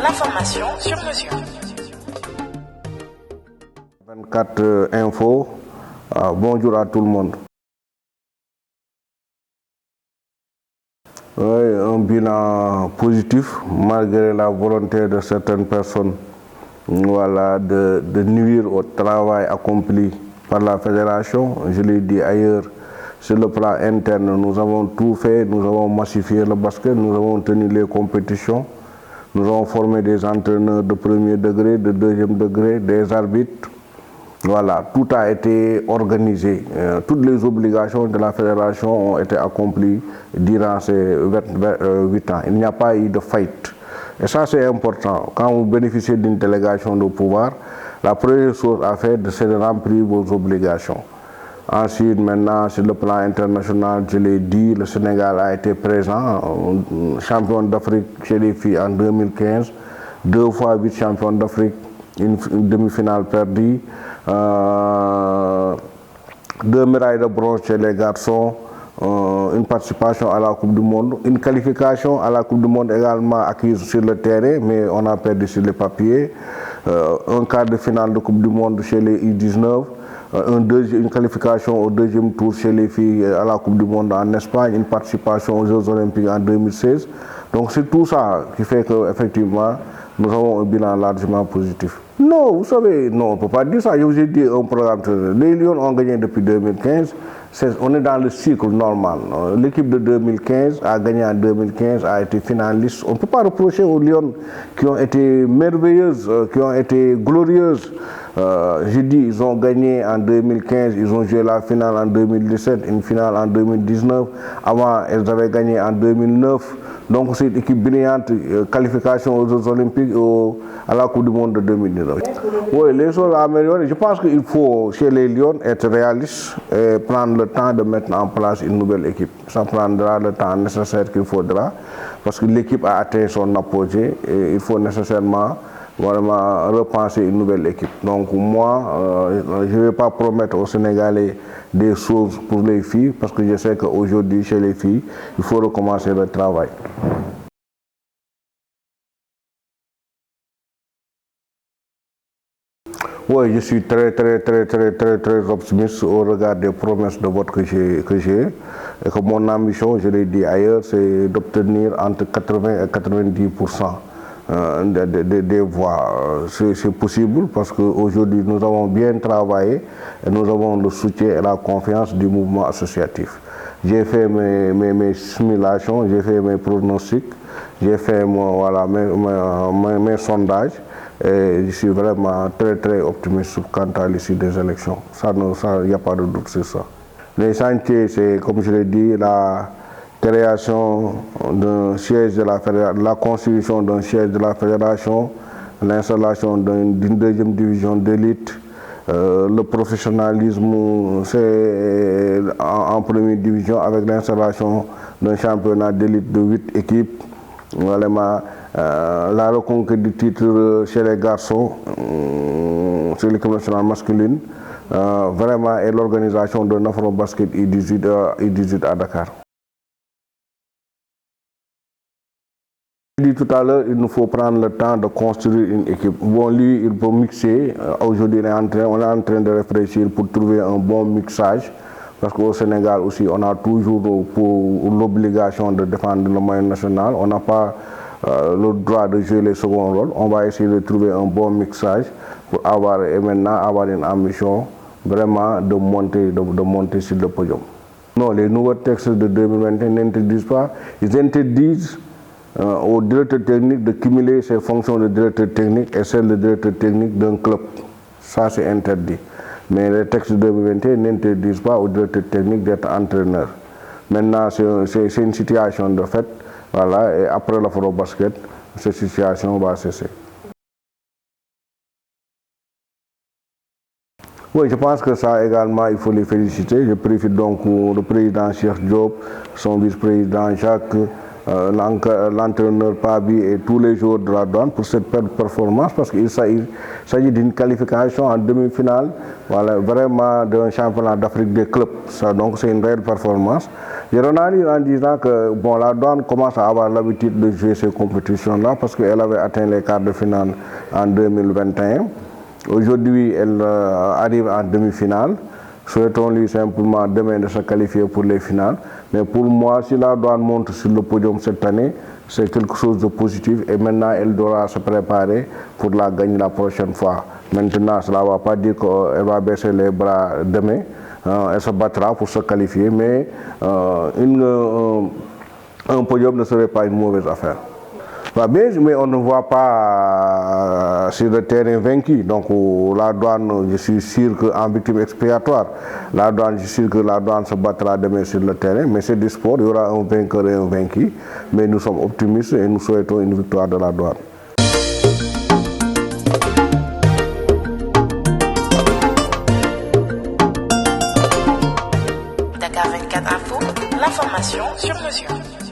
l'information sur mesure. 24 infos, bonjour à tout le monde. Oui, un bilan positif malgré la volonté de certaines personnes de nuire au travail accompli par la fédération. Je l'ai dit ailleurs, sur le plan interne, nous avons tout fait, nous avons massifié le basket, nous avons tenu les compétitions, nous avons formé des entraîneurs de premier degré, de deuxième degré, des arbitres. Voilà, tout a été organisé. Toutes les obligations de la fédération ont été accomplies durant ces 8 ans. Il n'y a pas eu de faillite. Et ça, c'est important. Quand vous bénéficiez d'une délégation de pouvoir, la première chose à faire, c'est de remplir vos obligations. Ensuite, maintenant, sur le plan international, je l'ai dit, le Sénégal a été présent, champion d'Afrique chez les filles en 2015, 2 fois vice-champion d'Afrique, une demi-finale perdue, 2 médailles de bronze chez les garçons, une participation à la Coupe du Monde, une qualification à la Coupe du Monde également acquise sur le terrain, mais on a perdu sur les papiers, un quart de finale de Coupe du Monde chez les U19, une qualification au deuxième tour chez les filles à la Coupe du Monde en Espagne, une participation aux Jeux Olympiques en 2016. Donc c'est tout ça qui fait qu'effectivement, nous avons un bilan largement positif. Non, vous savez, non, on ne peut pas dire ça. Je vous ai dit un programme. Les Lions ont gagné depuis 2015. On est dans le cycle normal. L'équipe de 2015 a gagné en 2015, a été finaliste. On ne peut pas reprocher aux Lions qui ont été merveilleuses, qui ont été glorieuses. J'ai dit, ils ont gagné en 2015, ils ont joué la finale en 2017, une finale en 2019. Avant, elles avaient gagné en 2009. Donc c'est une équipe brillante, qualification aux Jeux Olympiques, à la Coupe du Monde de 2019. Oui, les choses à améliorer. Je pense qu'il faut, chez les Lions, être réaliste et prendre le temps de mettre en place une nouvelle équipe. Ça prendra le temps nécessaire qu'il faudra, parce que l'équipe a atteint son apogée et il faut nécessairement vraiment repenser une nouvelle équipe. Donc moi, je ne vais pas promettre aux Sénégalais des choses pour les filles, parce que je sais qu'aujourd'hui, chez les filles, il faut recommencer le travail. Oui, je suis très optimiste au regard des promesses de vote que j'ai. Et que mon ambition, je l'ai dit ailleurs, c'est d'obtenir entre 80 et 90% des voix. C'est possible parce qu'aujourd'hui, nous avons bien travaillé et nous avons le soutien et la confiance du mouvement associatif. J'ai fait mes simulations, j'ai fait mes pronostics, j'ai fait mes sondages. Et je suis vraiment très optimiste quant à l'issue des élections. Ça, il n'y a pas de doute sur ça. Les chantiers, c'est, comme je l'ai dit, la création d'un siège de la fédération, la constitution d'un siège de la fédération, l'installation d'une deuxième division d'élite, le professionnalisme, c'est en première division avec l'installation d'un championnat d'élite de 8 équipes. Vraiment, la reconquête du titre chez les garçons, sur l'équipe nationale masculine, vraiment, et l'organisation de Afro Basket U18 à Dakar. Je l'ai dit tout à l'heure, il nous faut prendre le temps de construire une équipe. Bon, lui, il peut mixer. Aujourd'hui, on est en train de réfléchir pour trouver un bon mixage. Parce qu'au Sénégal aussi, on a toujours pour l'obligation de défendre le moyen national. On n'a pas le droit de jouer les seconds rôles. On va essayer de trouver un bon mixage pour avoir une ambition vraiment de monter sur le podium. Non, les nouveaux textes de 2021 n'interdisent pas. Ils interdisent au directeur technique de cumuler ses fonctions de directeur technique et celles de directeur technique d'un club. Ça, c'est interdit. Mais les textes de 2021 n'interdisent pas au directeur technique d'être entraîneur. Maintenant, c'est une situation de fait. Voilà, et après l'Afro Basket, cette situation va cesser. Oui, je pense que ça également, il faut les féliciter. Je félicite donc le président Cheikh Diop, son vice-président Jacques, l'entraîneur Pabi et tous les joueurs de la douane pour cette performance, parce qu'il s'agit d'une qualification en demi-finale, voilà, vraiment d'un championnat d'Afrique des clubs. Ça, donc c'est une réelle performance. Je renalis en disant que bon, la douane commence à avoir l'habitude de jouer ces compétitions-là parce qu'elle avait atteint les quarts de finale en 2021. Aujourd'hui, elle arrive en demi-finale. Souhaitons-lui simplement demain de se qualifier pour les finales. Mais pour moi, si la douane monte sur le podium cette année, c'est quelque chose de positif et maintenant elle devra se préparer pour la gagner la prochaine fois. Maintenant, cela ne va pas dire qu'elle va baisser les bras demain. Elle se battra pour se qualifier, mais un podium ne serait pas une mauvaise affaire. Mais on ne voit pas sur le terrain vaincu. Donc la douane, je suis sûr qu'en victime expiatoire, je suis sûr que la douane se battra demain sur le terrain. Mais c'est du sport, il y aura un vainqueur et un vaincu. Mais nous sommes optimistes et nous souhaitons une victoire de la douane. Dakar 24 Info, l'information sur mesure.